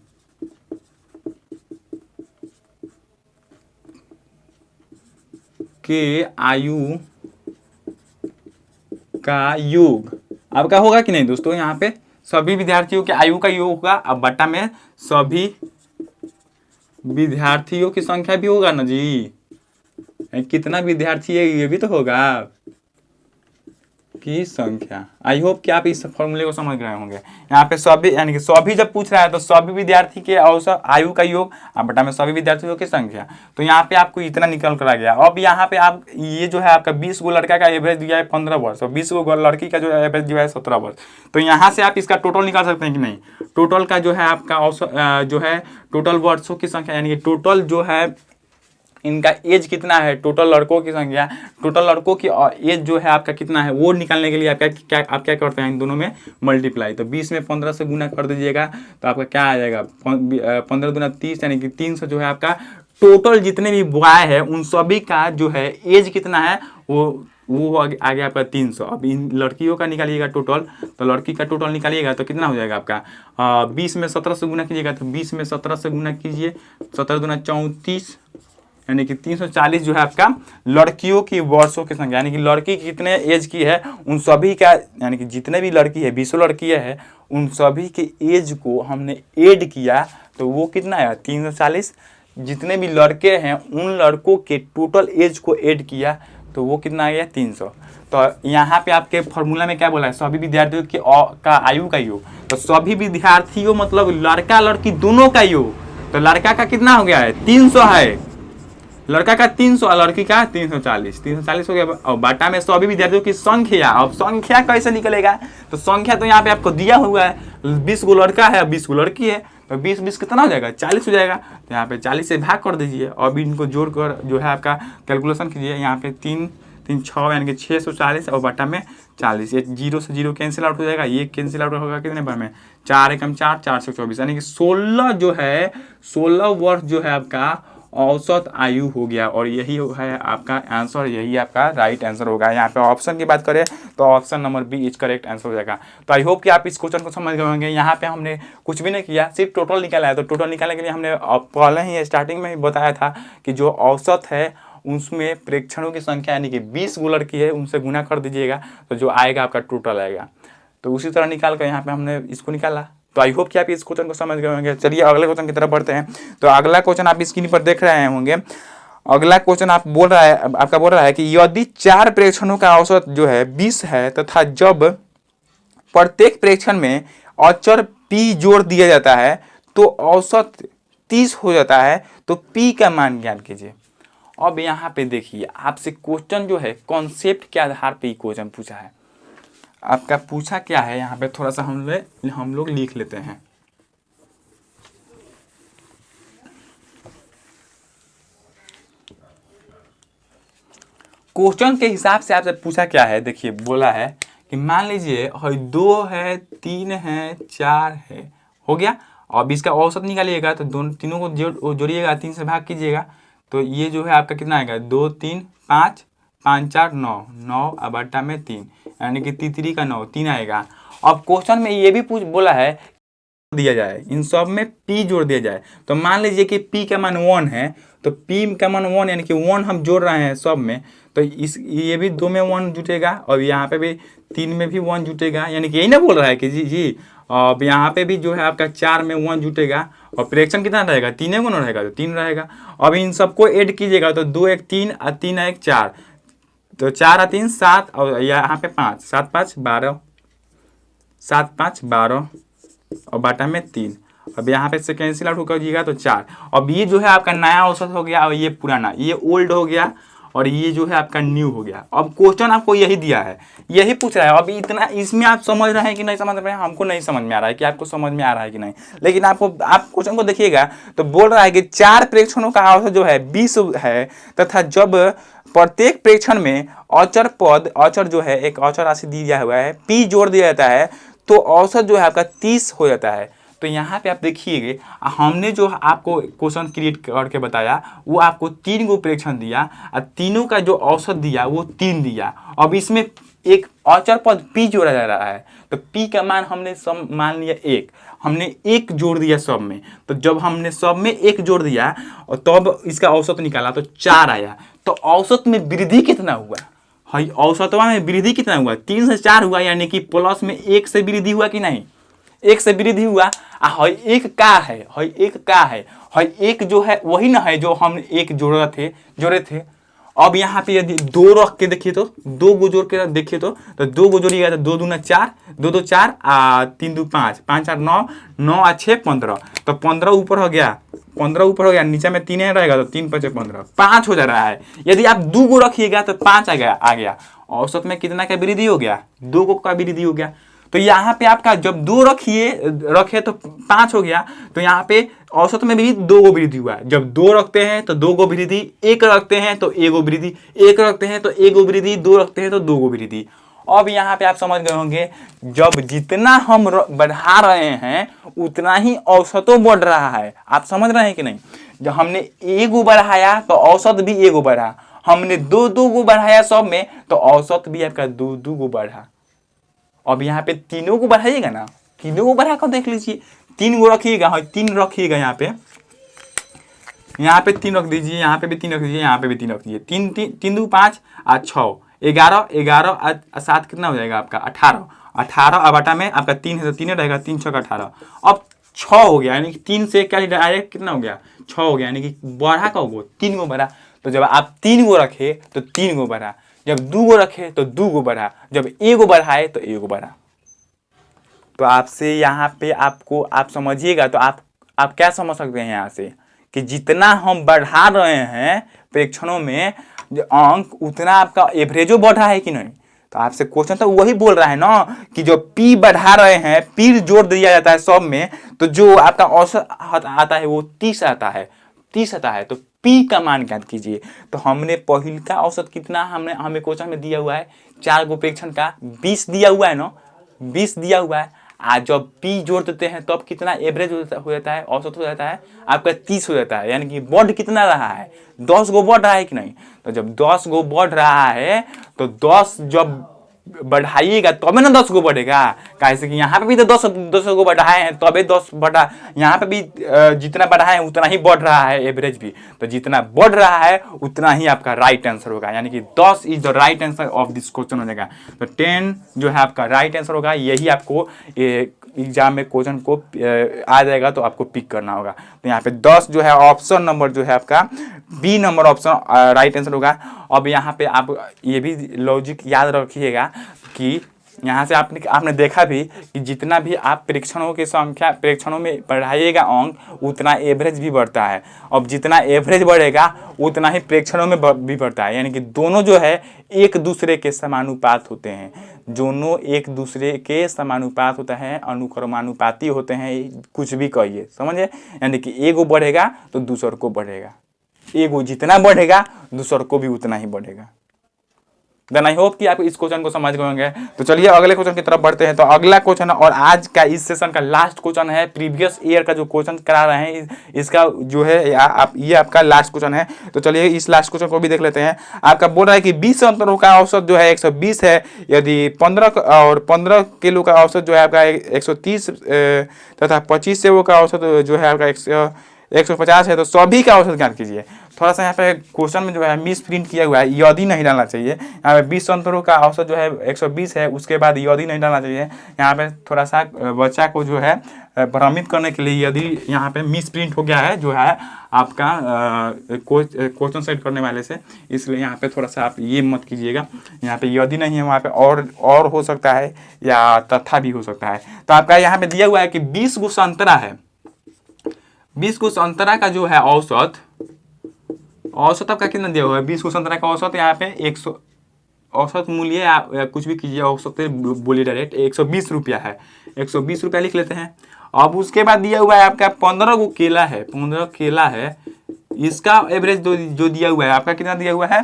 के आयु का योग आपका होगा कि नहीं दोस्तों, यहाँ पे सभी विद्यार्थियों के आयु का योग होगा, अब बट्टा में सभी विद्यार्थियों की संख्या भी होगा ना जी, कितना विद्यार्थी है ये भी तो होगा की संख्या। आई होप कि आप इस फॉर्मूले को समझ गए होंगे। यहाँ पे सभी यानी कि सभी जब पूछ रहा है तो सभी विद्यार्थी के औसत आयु का योग अब बटा में सभी विद्यार्थियों की संख्या, तो यहाँ पे आपको इतना निकल कर आ गया। अब यहाँ पे आप ये जो है आपका 20 गो लड़का का एवरेज दिया है 15 वर्ष और 20 गो लड़की का जो है एवरेज दिया है 17 वर्ष। तो यहाँ से आप इसका टोटल निकाल सकते हैं कि नहीं, टोटल का जो है आपका औसत जो है टोटल वर्षों की संख्या, यानी कि टोटल जो है इनका एज कितना है, टोटल लड़कों की संख्या, टोटल लड़कों की एज जो है आपका कितना है, वो निकालने के लिए आप क्या करते हैं, इन दोनों में मल्टीप्लाई। तो 20 में 15 से गुना कर दीजिएगा तो आपका क्या आ जाएगा, 15 दूना 30, यानी कि 300 जो है आपका टोटल जितने भी बॉय है उन सभी का जो है एज कितना है वो आ गया आपका 300। अब इन लड़कियों का निकालिएगा टोटल, तो लड़की का टोटल निकालिएगा तो कितना हो जाएगा आपका 20 में 17 से गुना कीजिएगा, तो 20 में 17 से गुना कीजिए, 17 दूना 34, यानी कि 340 जो है आपका लड़कियों की वर्षों की संख्या, यानी कि लड़की कितने एज की है उन सभी का, यानी कि जितने भी लड़की है 20 लड़कियां है उन सभी के एज को हमने ऐड किया तो वो कितना है 340। जितने भी लड़के हैं उन लड़कों के टोटल एज को ऐड किया तो वो कितना आ गया 300। तो यहाँ पे आपके फॉर्मूला में क्या बोला है, सभी विद्यार्थियों के का आयु का योग, तो सभी विद्यार्थियों मतलब लड़का लड़की दोनों का योग, तो लड़का का कितना हो गया है 300 है, लड़का का 300 और लड़की का 340 हो गया। और बाटा में सभी विद्यार्थियों की संख्या, अब संख्या कैसे निकलेगा, तो संख्या तो यहाँ पे आपको दिया हुआ है 20 गो लड़का है 20 गो लड़की है, तो 20 कितना हो जाएगा 40 हो जाएगा, तो यहाँ पे 40 से भाग कर दीजिए और भी इनको जोड़कर जो है आपका कैलकुलेशन कीजिए। यहाँ पे 3 3 6 यानी कि 640 और बटा में 40, ये 0 से 0 कैंसिल आउट हो जाएगा, ये कैंसिल आउट होगा कितने बार में 4 एकम 4 424, यानी कि 16 जो है 16 वर्ष जो है आपका औसत आयु हो गया। और यही है आपका आंसर, यही आपका राइट आंसर होगा। यहाँ पे ऑप्शन की बात करें तो option number B is correct answer हो जाएगा। तो आई होप कि आप इस क्वेश्चन को समझ गए होंगे। यहाँ पे हमने कुछ भी नहीं किया, सिर्फ टोटल निकाला है। तो टोटल निकालने के लिए हमने पहले ही स्टार्टिंग में ही बताया था कि जो औसत है उसमें प्रेक्षणों की संख्या यानी कि 20 गो लड़की है उनसे गुना कर दीजिएगा तो जो आएगा आपका टोटल आएगा। तो उसी तरह निकाल कर यहाँ पे हमने इसको निकाला। तो आई होप कि आप इस क्वेश्चन को समझ गए होंगे। चलिए अगले क्वेश्चन की तरफ बढ़ते हैं। तो अगला क्वेश्चन आप स्क्रीन पर देख रहे होंगे। अगला क्वेश्चन आपका बोल रहा है कि यदि 4 प्रेक्षणों का औसत जो है 20 है तथा जब प्रत्येक प्रेक्षण में अचर P जोड़ दिया जाता है तो औसत 30 हो जाता है, तो P का मान ज्ञात कीजिए। अब यहाँ पे देखिए आपसे क्वेश्चन जो है कॉन्सेप्ट के आधार पे क्वेश्चन पूछा है। आपका पूछा क्या है यहाँ पे थोड़ा सा हम लोग लिख लेते हैं। क्वेश्चन के हिसाब से आपसे पूछा क्या है, देखिए बोला है कि मान लीजिए 2 है, 3 है, 4 है, हो गया। अब इसका औसत निकालिएगा तो दोनों तीनों को जोड़िएगा, 3 से भाग कीजिएगा तो ये जो है आपका कितना आएगा, 2 3 5 5 4 9 9 बटा में 3 यानी कि तीसरी का 9 3 आएगा। अब क्वेश्चन में ये भी बोला है दिया जाए, इन सब में p जोड़ दिया जाए। तो मान लीजिए कि p का मान 1 है तो p का मान 1 यानी कि 1 हम जोड़ रहे हैं सब में, तो इस ये भी 2 में 1 जुटेगा और यहाँ पे भी 3 में भी 1 जुटेगा, यानी कि यही ना बोल रहा है कि जी अब यहाँ पे भी जो है आपका 4 में 1 जुटेगा और प्रेक्षण कितना रहेगा, 3 गुना रहेगा तो 3 रहेगा। अब इन सबको ऐड कीजिएगा तो 2 1 3 और 3 1 4, तो 4 और 3 7 और यहाँ पे 5, 7 5 12, 7 5 12 और बाटा में 3। अब यहाँ पे से कैंसिल आउट करिएगा तो 4। अब ये जो है आपका नया औसत हो गया और ये पुराना, ये ओल्ड हो गया और ये जो है आपका न्यू हो गया। अब क्वेश्चन आपको यही दिया है, यही पूछ रहा है। अब इतना इसमें आप समझ रहे हैं कि नहीं समझ रहे हैं, हमको नहीं समझ में आ रहा है कि आपको समझ में आ रहा है कि नहीं, लेकिन आप क्वेश्चन को देखिएगा तो बोल रहा है कि 4 प्रेक्षणों का औसत जो है 20 है तथा जब प्रत्येक प्रेक्षण में अचर जो है एक अचर राशि दिया हुआ है p जोड़ दिया जाता है तो औसत जो है आपका 30 हो जाता है। तो यहाँ पे आप देखिए हमने जो आपको क्वेश्चन क्रिएट करके बताया वो आपको 3 गो प्रेक्षण दिया और तीनों का जो औसत दिया वो 3 दिया। अब इसमें एक अचर पद p जोड़ा जा रहा है तो p का मान हमने सब मान लिया 1, हमने 1 जोड़ दिया सब में, तो जब हमने सब में 1 जोड़ दिया और तब इसका औसत निकाला तो 4 आया। तो औसत में वृद्धि कितना हुआ, हाई औसतवा में वृद्धि कितना हुआ, 3 से 4 हुआ, यानी कि प्लस में 1 से वृद्धि हुआ कि नहीं, 1 से वृद्धि हुआ। हाई 1 का है, हाई 1 का है, हाई 1 जो है वही ना है जो हम 1 जोड़े थे। अब यहाँ पे यदि 2 रख के देखिए तो 2 को जोड़ के देखिए तो 2 को जोड़िएगा तो 2 दूना 4, 2 2 4 3 2 5 5 4 9 9 और 6 15, तो 15 ऊपर हो गया, 15 ऊपर हो गया, नीचे में 3 रहेगा तो 3 5 15 5 हो जा रहा है। यदि आप 2 को रखिएगा तो 5 आ गया। औसत में कितना का वृद्धि हो गया, 2 को का वृद्धि हो गया। तो यहाँ पे आपका जब 2 रखे तो 5 हो गया, तो यहाँ पे औसत में भी 2 गो वृद्धि हुआ। जब 2 रखते हैं तो 2 गो वृद्धि, 1 रखते हैं तो 1 गो वृद्धि, 1 रखते हैं तो 1 गो वृद्धि, 2 रखते हैं तो 2 गो वृद्धि। अब यहाँ पे आप समझ गए होंगे जब जितना हम बढ़ा रहे हैं उतना ही औसतों बढ़ रहा है। आप समझ रहे हैं कि नहीं, जब हमने 1 गो बढ़ाया तो औसत भी 1 गो बढ़ा, हमने 2 गो बढ़ाया सब में तो औसत भी आपका 2 गो बढ़ा। अब यहाँ पे तीनों को बढ़ाइएगा ना, तीनों को बढ़ा कर देख लीजिए, 3 गो रखिएगा, 3 रखिएगा, यहाँ पे 3 रख दीजिए, यहाँ पे भी 3 रख दीजिए, यहाँ पे भी 3 रख दीजिए, 3 2 5 और 6 11 11 और 7 कितना हो जाएगा आपका 18 18 बटा में आपका 3 है तो 3 रहेगा, 3 6 18। अब 6 हो गया, यानी कि 3 से क्या डायरेक्ट कितना हो गया 6 हो गया, यानी कि बढ़ा का हो 3 गो बढ़ा। तो जब आप 3 गो रखे तो 3 गो बढ़ा, जब 2 गो रखे तो 2 गो बढ़ा, जब 1 गो बढ़ाए तो 1 गो बढ़ा। तो आपसे यहाँ पे आपको आप समझिएगा तो आप क्या समझ सकते हैं यहाँ से कि जितना हम बढ़ा रहे हैं प्रेक्षणों में अंक उतना आपका एवरेजो बढ़ रहा है कि नहीं। तो आपसे क्वेश्चन तो वही बोल रहा है ना कि जो p बढ़ा रहे हैं, p जोड़ दिया जाता है सब में, तो जो आपका औसत आता है वो 30 आता है, 30 आता है। तो p का मान ज्ञात कीजिए। तो हमने पहिल का औसत कितना हमें क्वेश्चन में दिया हुआ है 4 गो प्रेक्षण का 20 दिया हुआ है ना, 20 दिया हुआ है। आज जब p जोड़ देते हैं तब कितना एवरेज हो जाता है, औसत हो जाता है आपका 30 हो जाता है, यानी कि बढ़ कितना रहा है 10 गो बढ़ रहा है कि नहीं। तो जब 10 गो बढ़ रहा है तो 10 जब बढ़ाइएगा तब ना 10 गो बढ़ेगा, कैसे कि यहाँ पे भी तो 10 गो बढ़ाए हैं तबे 10 बढ़ा, यहाँ पे भी जितना बढ़ाए हैं उतना ही बढ़ रहा है एवरेज भी। तो जितना बढ़ रहा है उतना ही आपका राइट आंसर होगा, यानी कि 10 is the right answer of this question हो जाएगा। तो 10 जो है आपका राइट आंसर होगा, यही आपको एग्जाम में क्वेश्चन को आ जाएगा तो आपको पिक करना होगा। तो यहाँ पे 10 जो है ऑप्शन नंबर जो है आपका B number option right answer होगा। अब यहाँ पे आप ये भी लॉजिक याद रखिएगा कि यहाँ से आपने देखा भी कि जितना भी आप प्रेक्षणों की संख्या प्रेक्षणों में बढ़ाइएगा अंक उतना एवरेज भी बढ़ता है। अब जितना एवरेज बढ़ेगा उतना ही प्रेक्षणों में भी बढ़ता है, यानी कि दोनों जो है एक दूसरे के समानुपात होते हैं, दोनों एक दूसरे के समानुपात होता है, अनुक्रमानुपाती होते हैं, कुछ भी कहिए समझे। यानी कि एगो बढ़ेगा तो दूसर को बढ़ेगा, एगो जितना बढ़ेगा दूसर को भी उतना ही बढ़ेगा। देन आई होप कि आप इस क्वेश्चन को समझ गए होंगे। तो चलिए अगले क्वेश्चन की तरफ बढ़ते हैं। तो अगला क्वेश्चन और आज का इस सेशन का लास्ट क्वेश्चन है। प्रीवियस ईयर का जो क्वेश्चन करा रहे हैं इसका जो है ये आपका लास्ट क्वेश्चन है। तो चलिए इस लास्ट क्वेश्चन को भी देख लेते हैं। आपका बोल रहा है कि 20 अंतरों का औसत जो है 120 है, यदि 15 किलो का औसत जो है आपका 130 तथा 25 सेवों का औसत जो है आपका 150 है, तो सभी का औसत ज्ञात कीजिए। थोड़ा सा यहाँ पे क्वेश्चन में जो है मिस प्रिंट किया हुआ है, यदि नहीं डालना चाहिए। यहाँ पे 20 अंतरों का औसत जो है 120 है, उसके बाद यदि नहीं डालना चाहिए। यहाँ पे थोड़ा सा बच्चा को जो है भ्रमित करने के लिए यदि यहाँ पे मिस प्रिंट हो गया है जो है आपका क्वेश्चन सेट करने वाले से, इसलिए यहाँ पे थोड़ा सा आप ये मत कीजिएगा। यहाँ पे यदि नहीं है, वहाँ पे और हो सकता है या तथा भी हो सकता है। तो आपका यहाँ पे दिया हुआ है कि 20 गुना अंतरा है, 20 गुना अंतरा का जो है औसत आपका कितना दिया हुआ है? 20 गुना अंतरा का औसत यहाँ पे 100 औसत मूल्य आप कुछ भी कीजिए, औसत बोलिए डायरेक्ट 120 रुपया है, 120 रुपया लिख लेते हैं। अब उसके बाद दिया हुआ है आपका 15 गो केला है, 15 केला है, इसका एवरेज जो दिया हुआ है आपका कितना दिया हुआ है?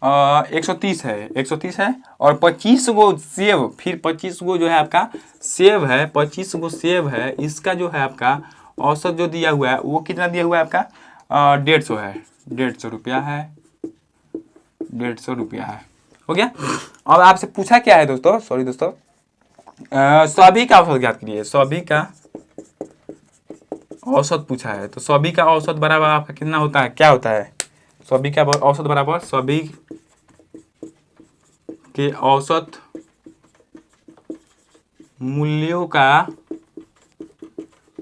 130 है, 130 है। और 25 गो सेब, फिर 25 गो जो है आपका सेब है, 25 गो सेब है, इसका जो है आपका औसत जो दिया हुआ है वो कितना दिया हुआ है आपका? 150 है, 150 रुपया है, 150 रुपया है। हो गया। अब आपसे पूछा क्या है दोस्तों, सॉरी दोस्तों, सभी का औसत ज्ञात कीजिए। सभी का औसत पूछा है, तो सभी का औसत बराबर आपका कितना होता है, क्या होता है? सभी का औसत बराबर सभी के औसत मूल्यों का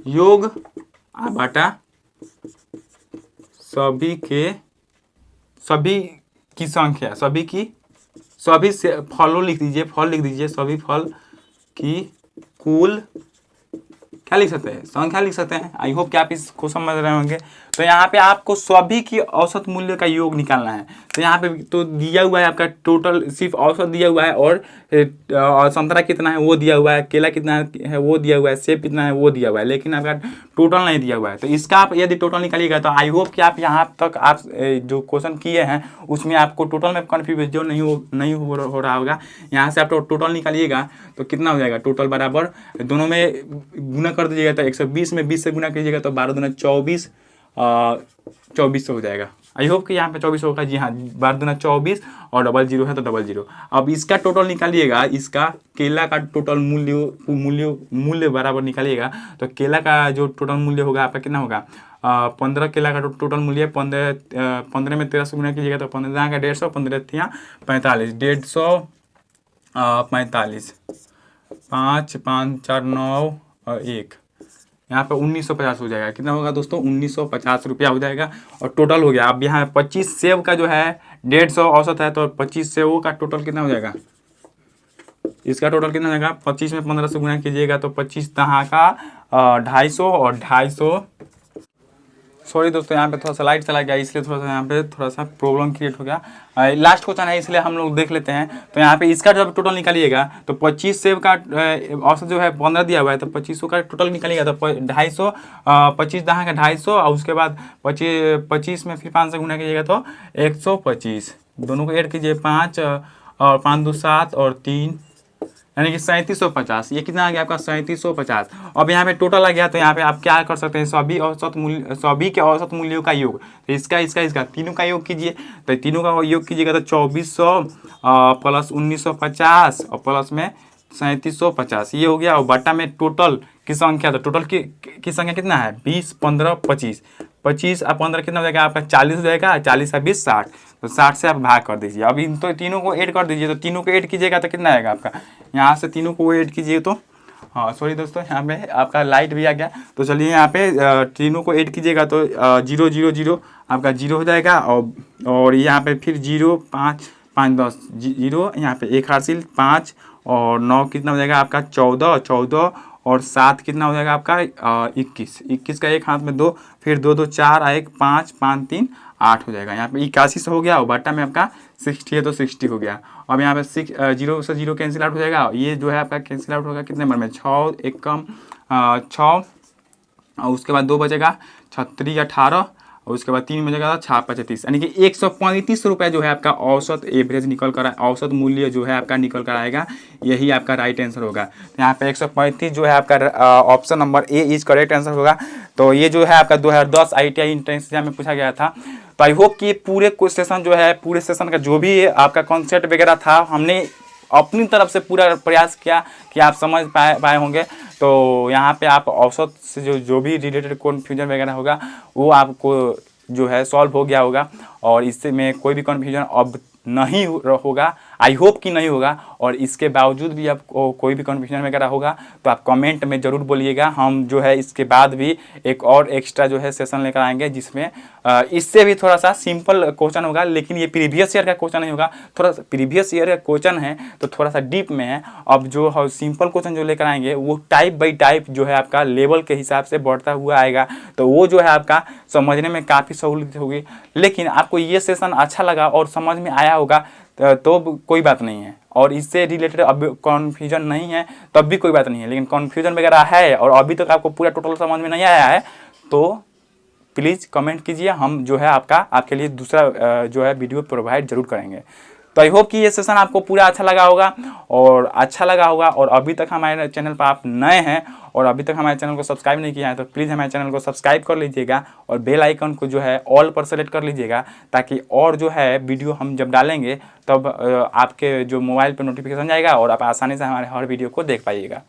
योग बटा सभी की संख्या, सभी से फलों लिख दीजिए, फल लिख दीजिए, सभी फल की कुल क्या लिख सकते हैं? संख्या लिख सकते हैं। आई होप कि आप इसको समझ रहे होंगे। तो यहाँ पे आपको सभी की औसत मूल्य का योग निकालना है। तो यहाँ पे तो दिया हुआ है आपका टोटल, सिर्फ औसत दिया हुआ है और संतरा कितना है वो दिया हुआ है, केला कितना है वो दिया हुआ है, सेब कितना है वो दिया हुआ है, लेकिन आपका टोटल नहीं दिया हुआ है। तो इसका आप यदि टोटल निकालिएगा तो आई होप कि आप यहाँ तक आप जो क्वेश्चन किए हैं उसमें आपको टोटल में कन्फ्यूजन नहीं हो रहा होगा। यहाँ से आप टोटल निकालिएगा तो कितना हो जाएगा? टोटल बराबर दोनों में गुना कर दीजिएगा तो 120 में 20 से गुना कीजिएगा तो 12 दूना 24, 2400 हो जाएगा। आई होप कि यहाँ पे 2400 होगा। जी हाँ, 12 दूना 24 और डबल जीरो है तो डबल जीरो। अब इसका टोटल निकालिएगा, इसका केला का टोटल मूल्य बराबर निकालिएगा तो केला का जो टोटल मूल्य होगा आपका कितना होगा? 15 केला का टोटल मूल्य 15 में 13 से गुना कीजिएगा तो 15 का 150, 15 थिया 45, 150 5 5 4 9 और 1, यहाँ पे 1950 हो जाएगा। कितना होगा दोस्तों? 1950 रुपया हो जाएगा और टोटल हो गया। अब यहाँ 25 सेब का जो है 150 औसत है, तो 25 सेबों का टोटल कितना हो जाएगा? इसका टोटल कितना हो जाएगा? 25 में 15 से गुना कीजिएगा तो 25 तहाँ का 250 और 250। सॉरी दोस्तों, यहाँ पे थोड़ा सा लाइट चला गया, इसलिए थोड़ा सा यहाँ पे थोड़ा सा प्रॉब्लम क्रिएट हो गया। लास्ट क्वेश्चन है इसलिए हम लोग देख लेते हैं। तो यहाँ पे इसका जब टोटल निकालिएगा तो 25 सेब का औसत जो है 15 दिया हुआ है, तो 2500 का टोटल निकालिएगा तो 250, 25 दहाँ का 250 और उसके बाद 25 में फिर 5 से गुना कीजिएगा तो 125। दोनों को ऐड कीजिए, 5 और 5 2 7 और 3 यानी कि 3750। ये कितना आ गया आपका? 3750। अब यहाँ पे टोटल आ गया तो यहाँ पे आप क्या कर सकते हैं? सभी के औसत मूल्यों का योग, तो इसका तीनों का योग कीजिए। तो तीनों का योग कीजिएगा तो 2400 प्लस 1950 और प्लस में 3750, ये हो गया। और बट्टा में टोटल की संख्या, तो टोटल की संख्या कितना है? 20 15 25, 25 और 15 कितना हो जाएगा आपका? 40 हो जाएगा। 40 और 20 60, तो 60 से आप भाग कर दीजिए। अब इन तो तीनों को ऐड कर दीजिए, तो तीनों को ऐड कीजिएगा तो कितना आएगा आपका? यहाँ से तीनों को ऐड कीजिए तो हाँ सॉरी दोस्तों, यहाँ पे आपका लाइट भी आ गया। तो चलिए यहाँ पे तीनों को ऐड कीजिएगा तो 0 0 0 आपका 0 हो जाएगा। और यहाँ पे फिर 0 5 5 10 0, यहाँ पे एक हासिल 5 और 9 कितना हो जाएगा आपका? 14 और 7 कितना हो जाएगा आपका? 21 का एक हाथ में 2, फिर 2 2 4 1 5 5 3 8 हो जाएगा। यहाँ पे 81 से हो गया और बट्टा में आपका 60 है तो 60 हो गया। अब यहाँ पे 0 से 0 कैंसिल आउट हो जाएगा। ये जो है आपका कैंसिल आउट होगा कितने नंबर में? 6 एक कम 6 और उसके बाद 2 बचेगा 36 18 और उसके बाद 3 बजेगा 6/35 यानी कि 135 रुपये जो है आपका औसत एवरेज निकल कर औसत मूल्य जो है आपका निकल कर आएगा। यही आपका राइट आंसर होगा। तो यहाँ पे 135 जो है आपका option number A is correct answer होगा। तो ये जो है आपका 2010 ITI एंट्रेंस एग्जाम में पूछा गया था। तो आई होप कि पूरे सेशन जो है पूरे सेशन का जो भी आपका कॉन्सेप्ट वगैरह था हमने अपनी तरफ से पूरा प्रयास किया कि आप समझ पाए होंगे। तो यहाँ पे आप औसत से जो भी रिलेटेड कन्फ्यूजन वगैरह होगा वो आपको जो है सॉल्व हो गया होगा और इससे में कोई भी कन्फ्यूजन अब नहीं होगा। आई होप कि नहीं होगा। और इसके बावजूद भी आपको कोई भी कन्फ्यूजन वगैरह होगा तो आप कमेंट में ज़रूर बोलिएगा। हम जो है इसके बाद भी एक और एक्स्ट्रा जो है सेशन लेकर आएंगे जिसमें इससे भी थोड़ा सा सिंपल क्वेश्चन होगा, लेकिन ये प्रीवियस ईयर का क्वेश्चन नहीं होगा। थोड़ा सा प्रीवियस ईयर का क्वेश्चन है तो थोड़ा सा डीप में है। अब जो सिंपल क्वेश्चन जो लेकर आएंगे वो टाइप बाई टाइप जो है आपका लेवल के हिसाब से बढ़ता हुआ आएगा। तो वो जो है आपका समझने में काफ़ी सहूलियत होगी। लेकिन आपको ये सेशन अच्छा लगा और समझ में आया होगा तो कोई बात नहीं है, और इससे रिलेटेड अब कन्फ्यूजन नहीं है तब भी कोई बात नहीं है। लेकिन कन्फ्यूजन वगैरह है और अभी तक आपको पूरा टोटल समझ में नहीं आया है तो प्लीज़ कमेंट कीजिए। हम जो है आपके लिए दूसरा जो है वीडियो प्रोवाइड जरूर करेंगे। तो आई होप कि ये सेशन आपको पूरा अच्छा लगा होगा। और अभी तक हमारे चैनल पर आप नए हैं और अभी तक हमारे चैनल को सब्सक्राइब नहीं किया है तो प्लीज़ हमारे चैनल को सब्सक्राइब कर लीजिएगा और बेल आइकन को जो है ऑल पर सेलेक्ट कर लीजिएगा, ताकि और जो है वीडियो हम जब डालेंगे तब आपके जो मोबाइल पर नोटिफिकेशन जाएगा और आप आसानी से हमारे हर वीडियो को देख पाइएगा।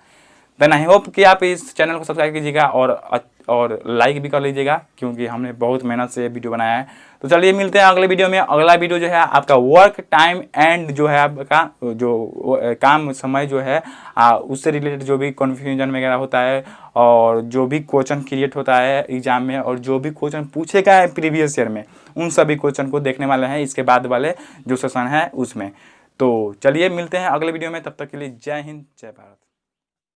देन आई होप कि आप इस चैनल को सब्सक्राइब कीजिएगा और लाइक भी कर लीजिएगा, क्योंकि हमने बहुत मेहनत से वीडियो बनाया है। तो चलिए मिलते हैं अगले वीडियो में। अगला वीडियो जो है आपका वर्क टाइम एंड जो है आपका जो काम समय जो है उससे रिलेटेड जो भी कन्फ्यूजन वगैरह होता है और जो भी क्वेश्चन क्रिएट होता है एग्जाम में और जो भी क्वेश्चन पूछे गए हैं प्रीवियस ईयर में उन सभी क्वेश्चन को देखने वाले हैं इसके बाद वाले जो सेशन है उसमें। तो चलिए मिलते हैं अगले वीडियो में, तब तक के लिए जय हिंद जय भारत।